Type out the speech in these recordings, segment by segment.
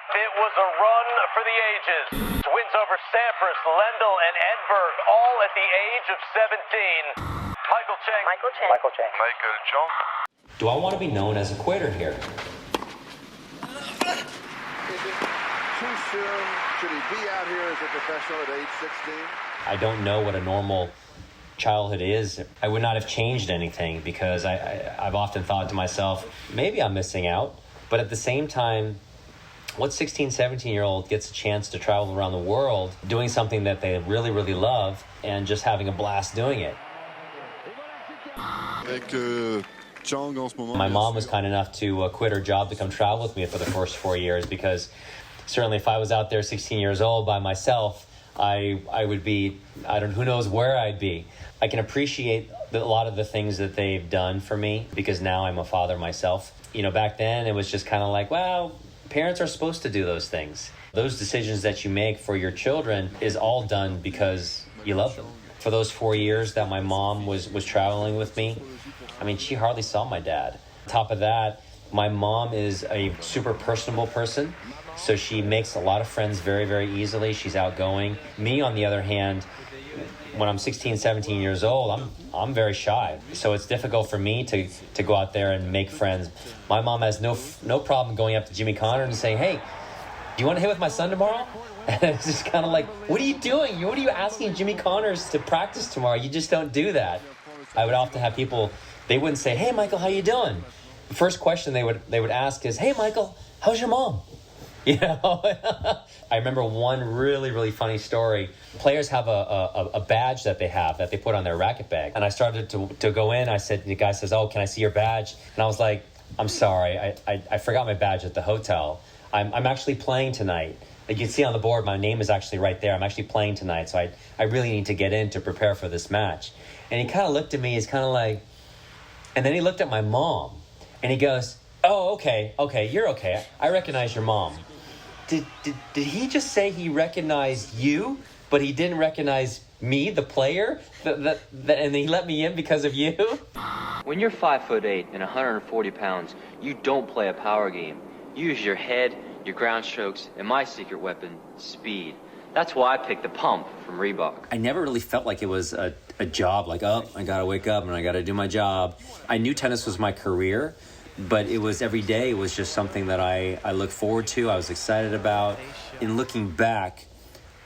It was a run for the ages. Wins over Sampras, Lendl, and Edberg, all at the age of 17. Michael Chang. Michael Chang. Michael Chang. Michael Chang. Do I want to be known as a quitter here? Is it too soon? Should he be out here as a professional at age 16? I don't know what a normal childhood is. I would not have changed anything because I've often thought to myself, maybe I'm missing out. But at the same time, what 16, 17-year-old gets a chance to travel around the world doing something that they really, really love and just having a blast doing it? My mom was kind enough to quit her job to come travel with me for the first 4 years because certainly if I was out there 16 years old by myself, I would be, who knows where I'd be. I can appreciate a lot of the things that they've done for me because now I'm a father myself. You know, back then it was just kind of like, well, parents are supposed to do those things. Those decisions that you make for your children is all done because you love them. For those 4 years that my mom was traveling with me, I mean, she hardly saw my dad. On top of that, my mom is a super personable person, so she makes a lot of friends very, very easily. She's outgoing. Me, on the other hand, when I'm 16, 17 years old, I'm very shy. So it's difficult for me to go out there and make friends. My mom has no problem going up to Jimmy Connor and saying, hey, do you want to hit with my son tomorrow? And it's just kind of like, what are you doing? What are you asking Jimmy Connors to practice tomorrow? You just don't do that. I would often have people, they wouldn't say, hey, Michael, how you doing? The first question they would ask is, hey, Michael, how's your mom? You know, I remember one really, really funny story. Players have a badge that they put on their racket bag. And I started to go in. I said, the guy says, oh, can I see your badge? And I was like, I'm sorry, I forgot my badge at the hotel. I'm actually playing tonight. Like you can see on the board, my name is actually right there. I'm actually playing tonight, so I really need to get in to prepare for this match. And he kind of looked at me, he's kind of like, and then he looked at my mom, and he goes, oh, okay, you're okay. I recognize your mom. Did he just say he recognized you, but he didn't recognize me, the player, and he let me in because of you? When you're 5'8" and 140 pounds, you don't play a power game. You use your head, your ground strokes, and my secret weapon, speed. That's why I picked the pump from Reebok. I never really felt like it was a job, like, oh, I gotta wake up and I gotta do my job. I knew tennis was my career, but it was every day. It was just something that I looked forward to, I was excited about. In looking back,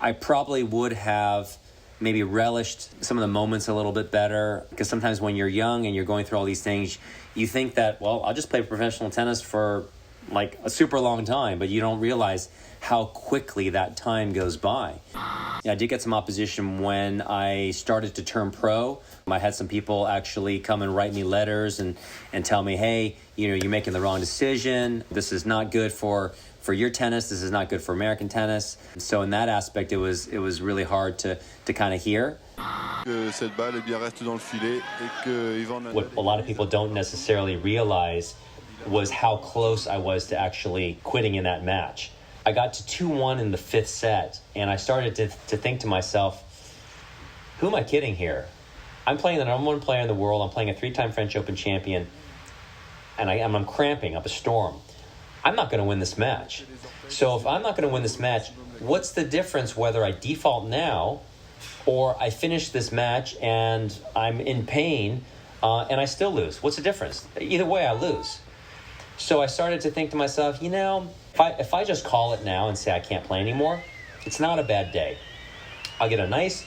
I probably would have maybe relished some of the moments a little bit better, because sometimes when you're young and you're going through all these things, you think that, well, I'll just play professional tennis for like a super long time, but you don't realize how quickly that time goes by. I did get some opposition when I started to turn pro. I had some people actually come and write me letters and tell me, hey, you know, you're making the wrong decision. This is not good for your tennis. This is not good for American tennis. So in that aspect, it was really hard to kind of hear. What A lot of people don't necessarily realize was how close I was to actually quitting in that match. I got to 2-1 in the fifth set, and I started to think to myself, who am I kidding here? I'm playing the number one player in the world. I'm playing a 3-time French Open champion, and I'm cramping up a storm. I'm not going to win this match. So if I'm not going to win this match, what's the difference whether I default now or I finish this match and I'm in pain and I still lose? What's the difference? Either way, I lose. So I started to think to myself, you know, if I just call it now and say I can't play anymore, it's not a bad day. I'll get a nice,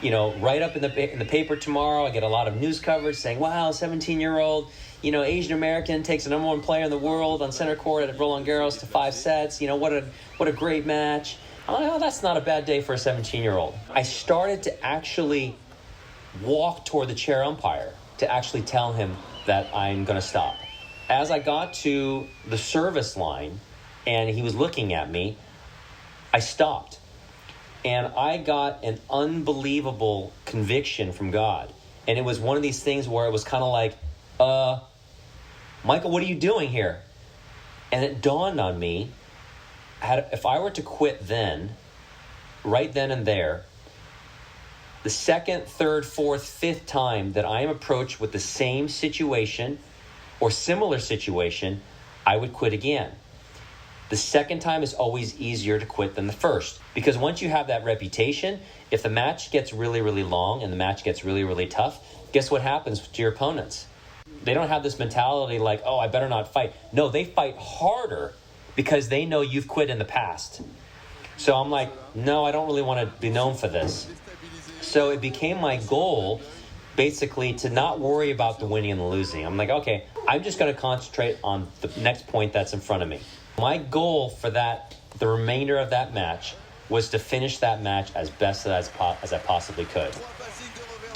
you know, write-up in the paper tomorrow. I get a lot of news coverage saying, wow, 17-year-old, you know, Asian American takes the number one player in the world on center court at Roland Garros to 5 sets. You know, what a great match. I'm like, oh, that's not a bad day for a 17-year-old. I started to actually walk toward the chair umpire to actually tell him that I'm going to stop. As I got to the service line and he was looking at me, I stopped. And I got an unbelievable conviction from God. And it was one of these things where it was kind of like, Michael, what are you doing here? And it dawned on me, if I were to quit then, right then and there, the second, third, fourth, fifth time that I am approached with the same situation or similar situation, I would quit again. The second time is always easier to quit than the first. Because once you have that reputation, if the match gets really, really long and the match gets really, really tough, guess what happens to your opponents? They don't have this mentality like, oh, I better not fight. No, they fight harder because they know you've quit in the past. So I'm like, no, I don't really want to be known for this. So it became my goal basically to not worry about the winning and the losing. I'm like, okay, I'm just going to concentrate on the next point that's in front of me. My goal for the remainder of that match was to finish that match as best as I possibly could.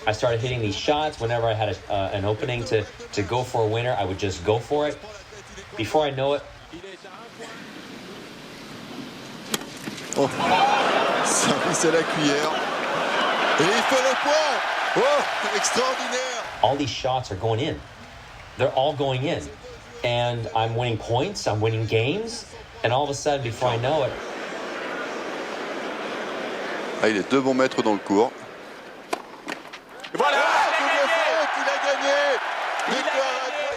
I started hitting these shots whenever I had an opening to go for a winner. I would just go for it. Before I know it, Oh, service à la cuillère. Et il fait le point. Oh, extraordinaire. all these shots are going in. They're all going in. And I'm winning points, I'm winning games, and all of a sudden, before I know it... Ah, il est 2 bons mètres dans le court. Voilà, il a gagné.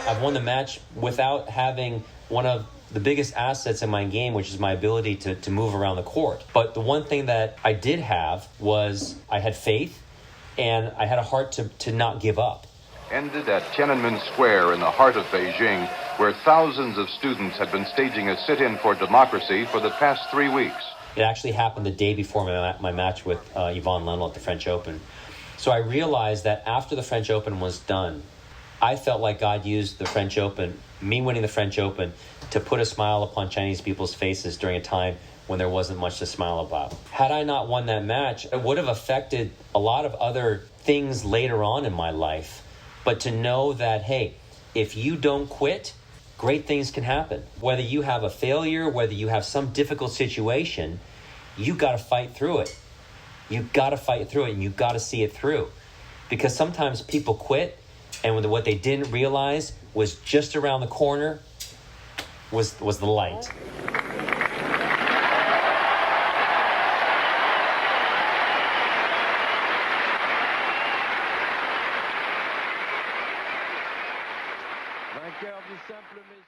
I've won the match without having one of the biggest assets in my game, which is my ability to move around the court. But the one thing that I did have was I had faith, and I had a heart to not give up. Ended at Tiananmen Square in the heart of Beijing, where thousands of students had been staging a sit-in for democracy for the past 3 weeks. It actually happened the day before my match with Yvonne Lendl at the French Open. So I realized that after the French Open was done, I felt like God used the French Open, me winning the French Open, to put a smile upon Chinese people's faces during a time when there wasn't much to smile about. Had I not won that match, it would have affected a lot of other things later on in my life. But to know that, hey, if you don't quit, great things can happen. Whether you have a failure, whether you have some difficult situation, you got to fight through it. You got to fight through it, and you got to see it through. Because sometimes people quit, and what they didn't realize was just around the corner was the light. Vainqueur du simple messieurs.